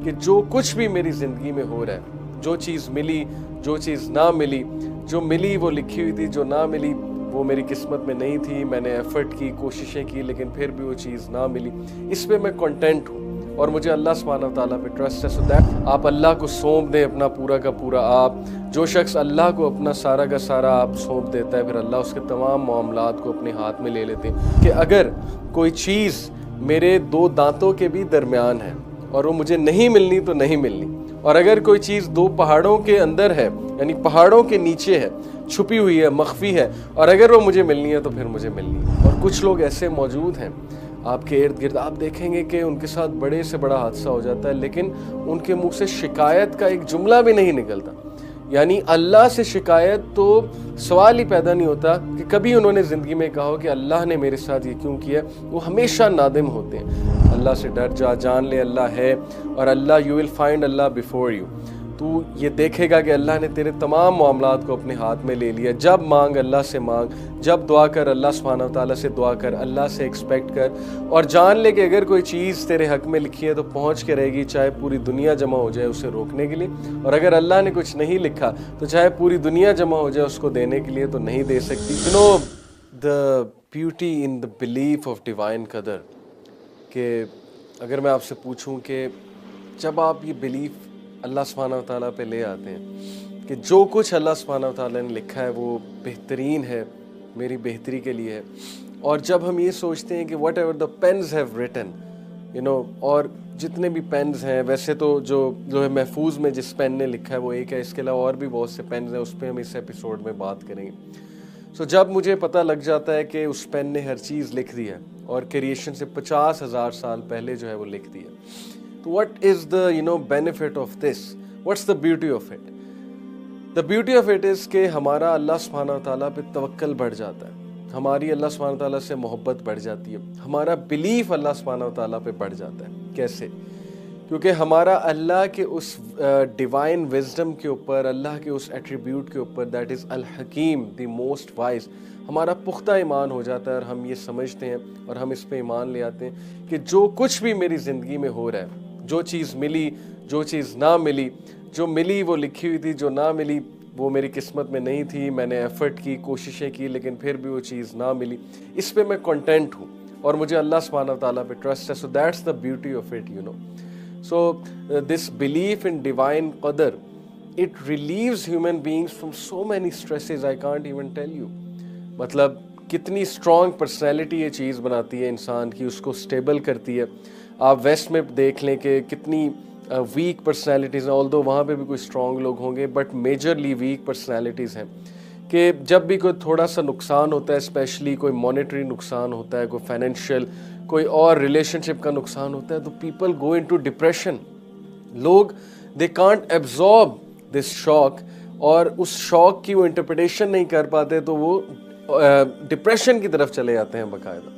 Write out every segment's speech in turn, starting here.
کہ جو کچھ بھی میری زندگی میں ہو رہا ہے، جو چیز ملی، جو چیز نہ ملی، جو ملی وہ لکھی ہوئی تھی، جو نہ ملی وہ میری قسمت میں نہیں تھی، میں نے ایفرٹ کی، کوششیں کی، لیکن پھر بھی وہ چیز نہ ملی، اس پہ میں کنٹینٹ ہوں اور مجھے اللہ سبحانہ وتعالیٰ پہ ٹرسٹ ہے. سو دیٹ آپ اللہ کو سونپ دیں اپنا پورا کا پورا. آپ جو شخص اللہ کو اپنا سارا کا سارا آپ سونپ دیتا ہے، پھر اللہ اس کے تمام معاملات کو اپنے ہاتھ میں لے لیتے ہیں. کہ اگر کوئی چیز میرے دو دانتوں کے بھی درمیان ہے اور وہ مجھے نہیں ملنی تو نہیں ملنی، اور اگر کوئی چیز دو پہاڑوں کے اندر ہے، یعنی پہاڑوں کے نیچے ہے، چھپی ہوئی ہے، مخفی ہے، اور اگر وہ مجھے ملنی ہے تو پھر مجھے ملنی ہے. اور کچھ لوگ ایسے موجود ہیں آپ کے ارد گرد، آپ دیکھیں گے کہ ان کے ساتھ بڑے سے بڑا حادثہ ہو جاتا ہے لیکن ان کے منہ سے شکایت کا ایک جملہ بھی نہیں نکلتا. یعنی اللہ سے شکایت تو سوال ہی پیدا نہیں ہوتا کہ کبھی انہوں نے زندگی میں کہا ہو کہ اللہ نے میرے ساتھ یہ کیوں کیا. وہ ہمیشہ نادم ہوتے ہیں. اللہ سے ڈر جا، جان لے اللہ ہے، اور اللہ یو ول فائنڈ اللہ بیفور یو. تو یہ دیکھے گا کہ اللہ نے تیرے تمام معاملات کو اپنے ہاتھ میں لے لیا. جب مانگ اللہ سے مانگ، جب دعا کر اللہ سبحانہ وتعالیٰ سے دعا کر، اللہ سے ایکسپیکٹ کر، اور جان لے کہ اگر کوئی چیز تیرے حق میں لکھی ہے تو پہنچ کے رہے گی، چاہے پوری دنیا جمع ہو جائے اسے روکنے کے لیے، اور اگر اللہ نے کچھ نہیں لکھا تو چاہے پوری دنیا جمع ہو جائے اس کو دینے کے لیے تو نہیں دے سکتی. You know the beauty in the belief of divine قدر، کہ اگر میں آپ سے پوچھوں کہ جب آپ یہ بلیف اللہ سبحانہ وتعالیٰ پہ لے آتے ہیں کہ جو کچھ اللہ سبحانہ وتعالیٰ نے لکھا ہے وہ بہترین ہے، میری بہتری کے لیے ہے، اور جب ہم یہ سوچتے ہیں کہ whatever the pens have written, اور جتنے بھی پینز ہیں، ویسے تو جو لوح محفوظ میں جس پین نے لکھا ہے وہ ایک ہے، اس کے علاوہ اور بھی بہت سے پینز ہیں، اس پہ ہم اس ایپیسوڈ میں بات کریں گے. جب مجھے پتہ لگ جاتا ہے کہ اس پین نے ہر چیز لکھ دی ہے اور کریشن سے 50,000 سال پہلے جو ہے وہ لکھ دی ہے، تو what is the benefit of this? What's the beauty of it? The beauty of it is کہ ہمارا اللہ سبحانہ وتعالیٰ پہ توکل بڑھ جاتا ہے، ہماری اللہ سبحانہ وتعالیٰ سے محبت بڑھ جاتی ہے، ہمارا بلیف اللہ سبحانہ وتعالیٰ پہ بڑھ جاتا ہے. کیسے؟ کیونکہ ہمارا اللہ کے اس ڈیوائن وزڈم کے اوپر، اللہ کے اس ایٹریبیوٹ کے اوپر، دیٹ از الحکیم، دی موسٹ وائز، ہمارا پختہ ایمان ہو جاتا ہے، اور ہم یہ سمجھتے ہیں اور ہم اس پہ ایمان لے آتے ہیں کہ جو کچھ بھی میری زندگی میں ہو رہا ہے، جو چیز ملی، جو چیز نہ ملی، جو ملی وہ لکھی ہوئی تھی، جو نہ ملی وہ میری قسمت میں نہیں تھی، میں نے ایفرٹ کی، کوششیں کی، لیکن پھر بھی وہ چیز نہ ملی، اس پہ میں کنٹینٹ ہوں اور مجھے اللہ سبحانہ وتعالیٰ پہ ٹرسٹ ہے. So that's the beauty of it. So this belief in divine qadar, it relieves human beings from so many stresses I can't even tell you. مطلب کتنی اسٹرانگ پرسنالٹی یہ چیز بناتی ہے انسان کی، اس کو اسٹیبل کرتی ہے. آپ ویسٹ میں دیکھ لیں کہ کتنی ویک پرسنالٹیز ہیں، آلدو وہاں پہ بھی کوئی اسٹرانگ لوگ ہوں گے، بٹ میجرلی ویک پرسنالٹیز ہیں. کہ جب بھی کوئی تھوڑا سا نقصان ہوتا ہے، اسپیشلی کوئی مانیٹری نقصان ہوتا ہے، کوئی فائنینشیل، کوئی اور ریلیشن شپ کا نقصان ہوتا ہے، تو پیپل گو انٹو ڈپریشن. لوگ دے کانٹ ایبزارب دس شاک، اور اس شاک کی وہ انٹرپریٹیشن نہیں کر پاتے تو وہ ڈپریشن کی طرف چلے جاتے ہیں باقاعدہ.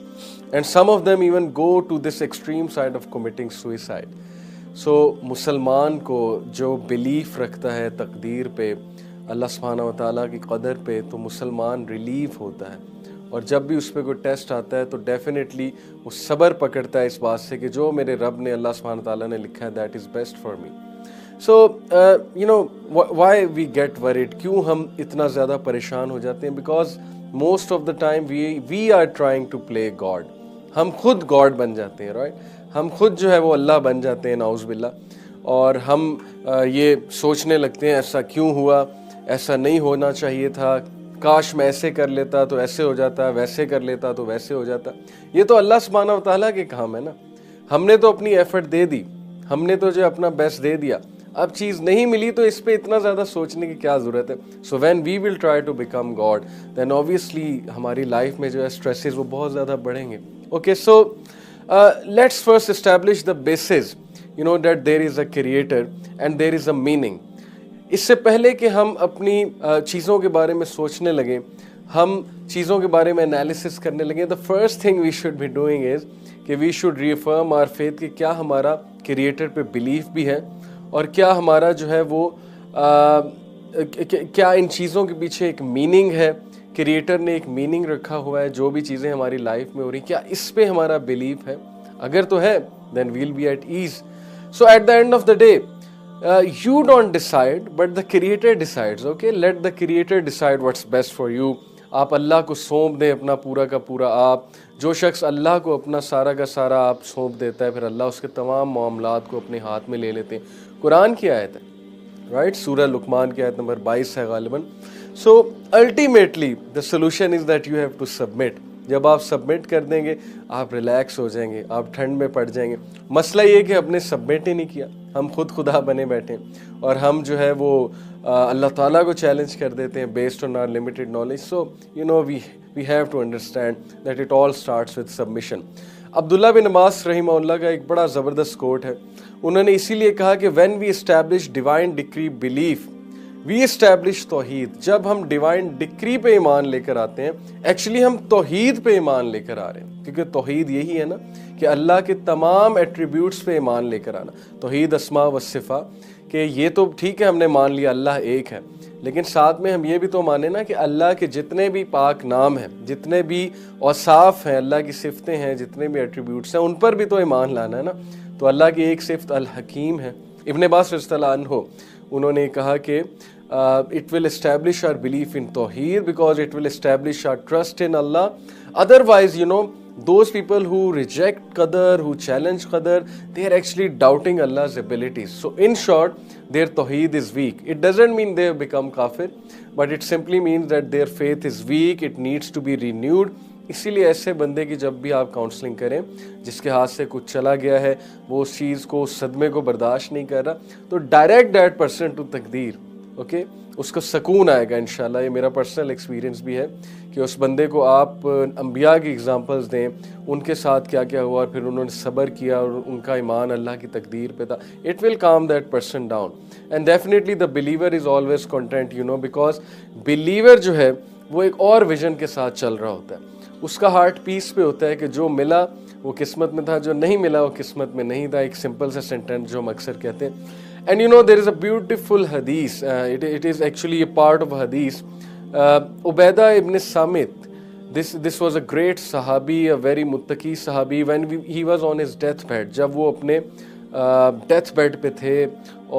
And some of them even go to this extreme side of committing suicide. So مسلمان کو جو بلیف رکھتا ہے تقدیر پہ، اللہ سبحانہ وتعالیٰ کی قدر پہ، تو مسلمان ریلیف ہوتا ہے. اور جب بھی اس پہ کوئی ٹیسٹ آتا ہے تو ڈیفینیٹلی وہ صبر پکڑتا ہے اس بات سے کہ جو میرے رب نے، اللہ سبحانہ تعالیٰ نے لکھا ہے، that is best for me. So why we get worried, کیوں ہم اتنا زیادہ پریشان ہو جاتے ہیں؟ Because most of the time we are trying to play God. ہم خود گاڈ بن جاتے ہیں، رائٹ؟ ہم خود جو ہے وہ اللہ بن جاتے ہیں، نعوذ باللہ. اور ہم یہ سوچنے لگتے ہیں ایسا کیوں ہوا، ایسا نہیں ہونا چاہیے تھا، کاش میں ایسے کر لیتا تو ایسے ہو جاتا، ویسے کر لیتا تو ویسے ہو جاتا. یہ تو اللہ سبحانہ وتعالیٰ کے کام ہے نا. ہم نے تو اپنی ایفرٹ دے دی، ہم نے تو جو اپنا بیسٹ دے دیا، اب چیز نہیں ملی تو اس پہ اتنا زیادہ سوچنے کی کیا ضرورت ہے. So when we will try to become God, then obviously ہماری لائف میں جو ہے اسٹریسز وہ بہت زیادہ بڑھیں گے. Okay, so let's first establish the bases that there is a creator and there is a meaning. اس سے پہلے کہ ہم اپنی چیزوں کے بارے میں سوچنے لگیں، ہم چیزوں کے بارے میں انالیسس کرنے لگیں، the first thing we should be doing is کہ we should reaffirm our faith کہ کیا ہمارا کریٹر پہ بلیف بھی ہے، اور کیا ہمارا جو ہے وہ کیا ان چیزوں کے پیچھے ایک میننگ ہے، کریٹر نے ایک میننگ رکھا ہوا ہے جو بھی چیزیں ہماری لائف میں ہو رہی، کیا اس پہ ہمارا بلیف ہے؟ اگر تو ہے then we'll be at ease. So at the end of the day, you don't decide, but the Creator decides. Okay, let the Creator decide what's best for you. آپ اللہ کو سونپ دیں اپنا پورا کا پورا. آپ جو شخص اللہ کو اپنا سارا کا سارا آپ سونپ دیتا ہے، پھر اللہ اس کے تمام معاملات کو اپنے ہاتھ میں لے لیتے ہیں. قرآن کی آیت ہے، رائٹ، سورہ لقمان کی آیت نمبر 22 ہے غالباً. So ultimately the solution is that you have to submit. جب آپ سبمٹ کر دیں گے آپ ریلیکس ہو جائیں گے، آپ ٹھنڈ میں پڑ جائیں گے. مسئلہ یہ کہ ہم نے سبمٹ ہی نہیں کیا، ہم خود خدا بنے بیٹھے ہیں، اور ہم جو ہے وہ اللہ تعالیٰ کو چیلنج کر دیتے ہیں based on our limited knowledge. So you know we have to understand that it all starts with submission. عبداللہ بن عباس رحمہ اللہ کا ایک بڑا زبردست کوٹ ہے. انہوں نے اسی لیے کہا کہ when we establish divine decree belief we establish توحید. جب ہم ڈیوائن ڈکری پہ ایمان لے کر آتے ہیں، ایکچولی ہم توحید پہ ایمان لے کر آ رہے ہیں، کیونکہ توحید یہی ہے نا کہ اللہ کے تمام ایٹریبیوٹس پہ ایمان لے کر آنا. توحید اسماء و صفات، کہ یہ تو ٹھیک ہے ہم نے مان لیا اللہ ایک ہے، لیکن ساتھ میں ہم یہ بھی تو مانیں نا کہ اللہ کے جتنے بھی پاک نام ہیں، جتنے بھی اوصاف ہیں، اللہ کی صفتیں ہیں، جتنے بھی ایٹریبیوٹس ہیں، ان پر بھی تو ایمان لانا ہے نا. تو اللہ کی ایک صفت الحکیم ہے. ابن عباس رضی اللہ عنہ انہوں نے کہا کہ it will establish our belief in Tawheed because it will establish our trust in Allah. Otherwise, you know, those people who reject Qadar, who challenge Qadar, they are actually doubting Allah's abilities. So in short, their Tawheed is weak. It doesn't mean they have become kafir, but it simply means that their faith is weak. It needs to be renewed. اسی لیے ایسے بندے کی جب بھی آپ counselling کریں جس کے ہاتھ سے کچھ چلا گیا ہے، وہ اس چیز کو، اس صدمے کو برداشت نہیں کر رہا، تو ڈائریکٹ دیٹ پرسن ٹو تقدیر. اوکے، اس کو سکون آئے گا انشاءاللہ. یہ میرا پرسنل ایکسپیرینس بھی ہے کہ اس بندے کو آپ انبیاء کی ایگزامپلز دیں، ان کے ساتھ کیا کیا ہوا، اور پھر انہوں نے صبر کیا اور ان کا ایمان اللہ کی تقدیر پہ تھا. It will calm that person down. And definitely the believer is always content, you know, because believer جو ہے وہ ایک اور ویژن کے ساتھ چل رہا ہوتا ہے. اس کا ہارٹ پیس پہ ہوتا ہے کہ جو ملا وہ قسمت میں تھا، جو نہیں ملا وہ قسمت میں نہیں تھا. ایک سمپل سا سینٹینس جو ہم اکثر کہتے ہیں. And you know, there is a beautiful hadith. It is actually a part of a hadith. Ubaidah ibn Samit, this was a great sahabi, a very muttaqi sahabi. When he was on his deathbed, جب وہ اپنے death bed پہ تھے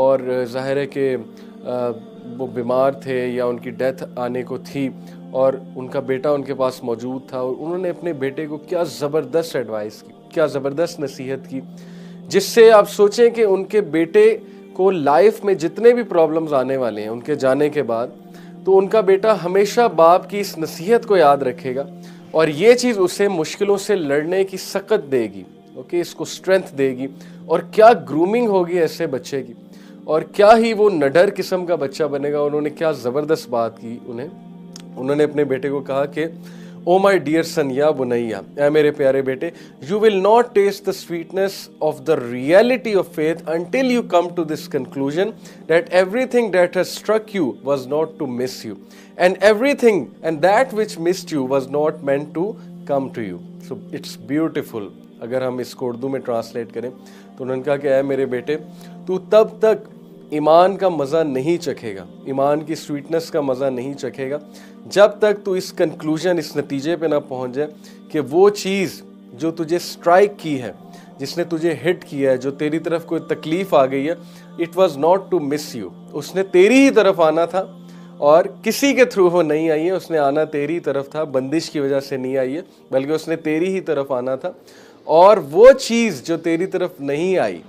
اور ظاہر ہے کہ وہ بیمار تھے یا ان کی ڈیتھ آنے کو تھی، اور ان کا بیٹا ان کے پاس موجود تھا، اور انہوں نے اپنے بیٹے کو کیا زبردست ایڈوائس کی، کیا زبردست نصیحت کی، جس سے آپ سوچیں کہ ان کے بیٹے کو لائف میں جتنے بھی پرابلمز آنے والے ہیں ان کے جانے کے بعد، تو ان کا بیٹا ہمیشہ باپ کی اس نصیحت کو یاد رکھے گا، اور یہ چیز اسے مشکلوں سے لڑنے کی سکت دے گی. اوکے، اس کو اسٹرینتھ دے گی. اور کیا گرومنگ ہوگی ایسے بچے کی، اور کیا ہی وہ نڈر قسم کا بچہ بنے گا. انہوں نے کیا زبردست بات کی. انہوں نے اپنے بیٹے کو کہا کہ او مائی ڈیئر سن یا بنیا، اے میرے پیارے بیٹے، you will not taste the sweetness of the reality of faith until you come to this conclusion that everything that has struck you was not to miss you, and everything and that which missed you was not meant to come to you. So it's beautiful. اگر ہم اس کو اردو میں translate کریں تو انہوں نے کہا کہ اے میرے بیٹے، تو تب تک ایمان کا مزہ نہیں چکھے گا، ایمان کی سویٹنس کا مزہ نہیں چکھے گا، جب تک تو اس کنکلوژن، اس نتیجے پہ نہ پہنچ جائے کہ وہ چیز جو تجھے سٹرائک کی ہے، جس نے تجھے ہٹ کیا ہے، جو تیری طرف کوئی تکلیف آ گئی ہے، it was not to miss you. اس نے تیری ہی طرف آنا تھا، اور کسی کے تھرو وہ نہیں آئی ہے. اس نے آنا تیری طرف تھا، بندش کی وجہ سے نہیں آئی ہے، بلکہ اس نے تیری ہی طرف آنا تھا. اور وہ چیز جو تیری طرف نہیں آئی،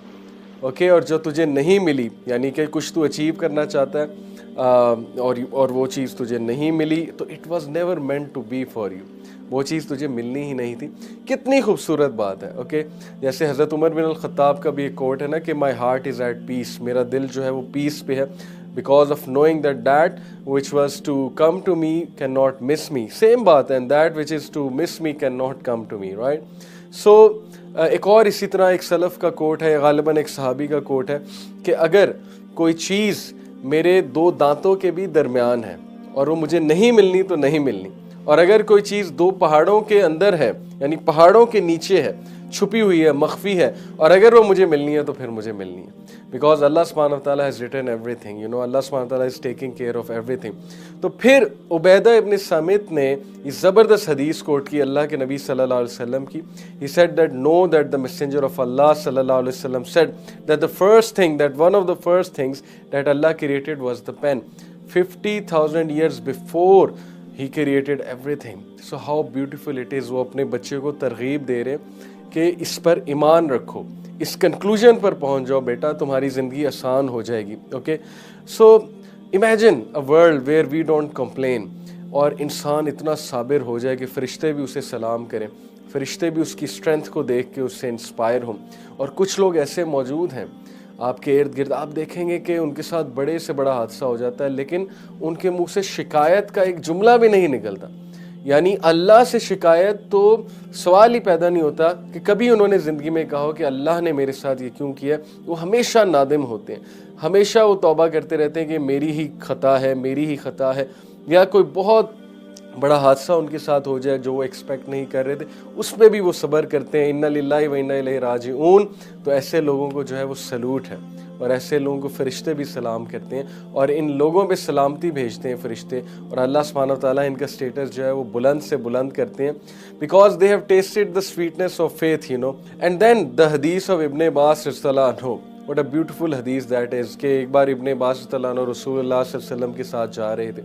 اوکے، اور جو تجھے نہیں ملی، یعنی کہ کچھ تو اچیو کرنا چاہتا ہے اور وہ چیز تجھے نہیں ملی، تو it was never meant to be for you. وہ چیز تجھے ملنی ہی نہیں تھی. کتنی خوبصورت بات ہے. اوکے، جیسے حضرت عمر بن الخطاب کا بھی ایک کوٹ ہے نا کہ my heart is at peace, میرا دل جو ہے وہ پیس پہ ہے، because of knowing that which was to come to me can not miss me. Same بات ہے، and that which is to miss me can not come to me, right. So ایک اور اسی طرح ایک سلف کا کوٹ ہے، غالباً ایک صحابی کا کوٹ ہے کہ اگر کوئی چیز میرے دو دانتوں کے بھی درمیان ہے اور وہ مجھے نہیں ملنی تو نہیں ملنی، اور اگر کوئی چیز دو پہاڑوں کے اندر ہے، یعنی پہاڑوں کے نیچے ہے، چھپی ہوئی ہے, مخفی ہے, اور اگر وہ مجھے ملنی ہے تو پھر مجھے ملنی ہے, بیکاز اللہ سبحانہ و تعالیٰ has written everything, اللہ سبحانہ و تعالیٰ is taking care of everything. تو پھر عبیدہ ابن سامت نے یہ زبردست حدیث کوٹ کی اللہ کے نبی صلی اللہ علیہ وسلم کی. He said that know that the messenger of Allah صلی اللہ علیہ وسلم said that the first thing, that one of the first things that Allah created was the pen. 50,000 years before He created everything. So how beautiful it is. وہ اپنے بچے کو ترغیب دے رہے کہ اس پر ایمان رکھو, اس کنکلوژن پر پہنچ جاؤ بیٹا, تمہاری زندگی آسان ہو جائے گی. Okay, so imagine a world where we don't complain, اور انسان اتنا صابر ہو جائے کہ فرشتے بھی اسے سلام کریں, فرشتے بھی اس کی اسٹرینتھ کو دیکھ کے اس سے انسپائر ہوں. اور کچھ لوگ ایسے موجود ہیں آپ کے ارد گرد, آپ دیکھیں گے کہ ان کے ساتھ بڑے سے بڑا حادثہ ہو جاتا ہے لیکن ان کے منہ سے شکایت کا ایک جملہ بھی نہیں نکلتا. یعنی اللہ سے شکایت تو سوال ہی پیدا نہیں ہوتا کہ کبھی انہوں نے زندگی میں کہا ہو کہ اللہ نے میرے ساتھ یہ کیوں کیا. وہ ہمیشہ نادم ہوتے ہیں, ہمیشہ وہ توبہ کرتے رہتے ہیں کہ میری ہی خطا ہے, میری ہی خطا ہے, یا کوئی بہت بڑا حادثہ ان کے ساتھ ہو جائے جو وہ ایکسپیکٹ نہیں کر رہے تھے, اس پہ بھی وہ صبر کرتے ہیں. انا للہ و انا الیہ راجعون. تو ایسے لوگوں کو جو ہے وہ سلوٹ ہے, اور ایسے لوگوں کو فرشتے بھی سلام کرتے ہیں, اور ان لوگوں پہ سلامتی بھیجتے ہیں فرشتے, اور اللہ سبحانہ و تعالیٰ ان کا سٹیٹس جو ہے وہ بلند سے بلند کرتے ہیں, because they have tasted the sweetness of faith, and then the حدیث آف ابن عباس رضی اللہ عنہ. واٹ اے بیوٹیفل حدیث دیٹ از, کہ ایک بار ابن عباس رضی اللہ عنہ رسول اللہ صلی اللہ علیہ وسلم کے ساتھ جا رہے تھے,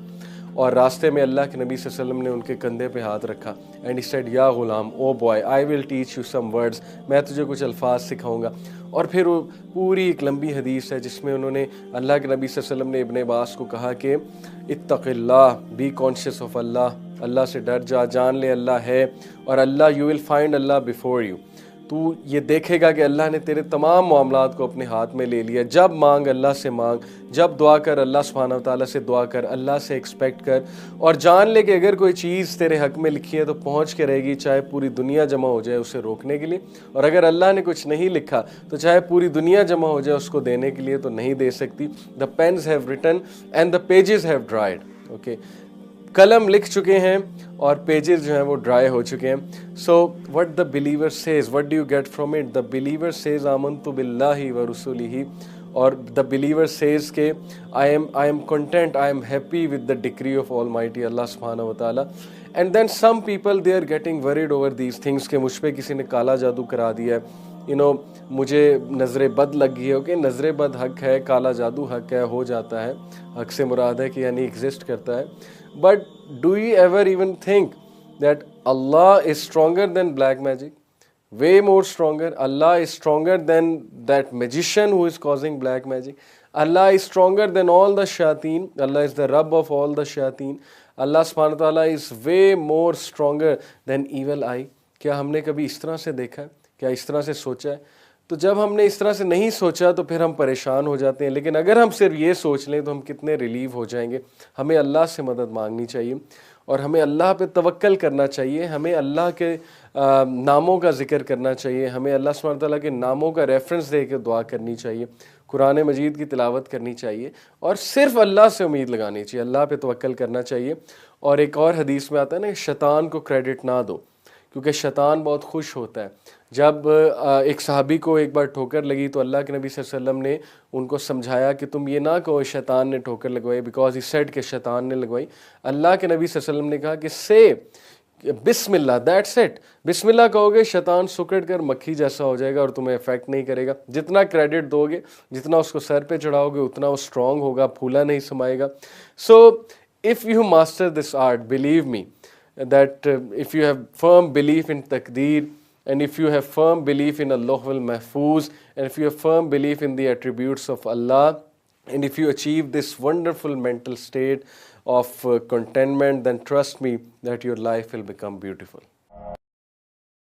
اور راستے میں اللہ کے نبی صلی اللہ علیہ وسلم نے ان کے کندھے پہ ہاتھ رکھا, اینڈ ہی سیڈ یا غلام, O boy, I will teach you some words, میں تجھے کچھ الفاظ سکھاؤں گا. اور پھر وہ پوری ایک لمبی حدیث ہے جس میں انہوں نے, اللہ کے نبی صلی اللہ علیہ وسلم نے ابن عباس کو کہا کہ اتق اللہ, بی کانشیس آف اللہ, اللہ سے ڈر جا, جان لے اللہ ہے, اور اللہ, یو ول فائنڈ اللہ بیفور یو, تو یہ دیکھے گا کہ اللہ نے تیرے تمام معاملات کو اپنے ہاتھ میں لے لیا. جب مانگ اللہ سے مانگ, جب دعا کر اللہ سبحانہ و تعالیٰ سے دعا کر, اللہ سے ایکسپیکٹ کر, اور جان لے کہ اگر کوئی چیز تیرے حق میں لکھی ہے تو پہنچ کے رہے گی, چاہے پوری دنیا جمع ہو جائے اسے روکنے کے لیے, اور اگر اللہ نے کچھ نہیں لکھا تو چاہے پوری دنیا جمع ہو جائے اس کو دینے کے لیے تو نہیں دے سکتی. The pens have written and the pages have dried. Okay, قلم لکھ چکے ہیں اور پیجز جو ہیں وہ ڈرائی ہو چکے ہیں. So what the believer says, what do you get from it, the believer says آمنت باللہ و رسولہ, اور دا بلیور سیز کہ I am content, I am happy with the decree of almighty اللہ سبحانہ و تعالیٰ. And then some people they are getting worried over these things, کہ مجھ پہ کسی نے کالا جادو کرا دیا ہے, مجھے نظر بد لگ گئی ہے. اوکے, نظر بد حق ہے, کالا جادو حق ہے, ہو جاتا ہے, حق سے مراد ہے کہ یعنی ایگزسٹ کرتا ہے. But do you ever even think that Allah is stronger than black magic? Way more stronger. Allah is stronger than that magician who is causing black magic. Allah is stronger than all the shayateen. Allah is the Rabb of all the shayateen. Allah subhanahu wa ta'ala is way more stronger than evil eye. کیا ہم نے کبھی اس طرح سے دیکھا ہے؟ کیا اس طرح سے سوچا ہے؟ تو جب ہم نے اس طرح سے نہیں سوچا تو پھر ہم پریشان ہو جاتے ہیں. لیکن اگر ہم صرف یہ سوچ لیں تو ہم کتنے ریلیو ہو جائیں گے. ہمیں اللہ سے مدد مانگنی چاہیے, اور ہمیں اللہ پہ توکل کرنا چاہیے, ہمیں اللہ کے ناموں کا ذکر کرنا چاہیے, ہمیں اللہ سبحانہ تعالیٰ کے ناموں کا ریفرنس دے کے دعا کرنی چاہیے, قرآن مجید کی تلاوت کرنی چاہیے, اور صرف اللہ سے امید لگانی چاہیے, اللہ پہ توکل کرنا چاہیے. اور ایک اور حدیث میں آتا ہے نا کہ شیطان کو کریڈٹ نہ دو, کیونکہ شیطان بہت خوش ہوتا ہے. جب ایک صحابی کو ایک بار ٹھوکر لگی تو اللہ کے نبی صلی اللہ علیہ وسلم نے ان کو سمجھایا کہ تم یہ نہ کہو شیطان نے ٹھوکر لگوائی, بیکاز ہی سیڈ کہ شیطان نے لگوائی. اللہ کے نبی صلی اللہ علیہ وسلم نے کہا کہ سے بسم اللہ, دیٹس اٹ. بسم اللہ کہو گے شیطان سکڑ کر مکھی جیسا ہو جائے گا اور تمہیں افیکٹ نہیں کرے گا. جتنا کریڈٹ دو گے, جتنا اس کو سر پہ چڑھاؤ گے, اتنا وہ اسٹرانگ ہوگا, پھولا نہیں سمائے گا. So if you master this art, believe me that if you have firm belief in taqdeer, and if you have firm belief in Allah al-Mahfuz, and if you have firm belief in the attributes of Allah, and if you achieve this wonderful mental state of contentment, then trust me that your life will become beautiful.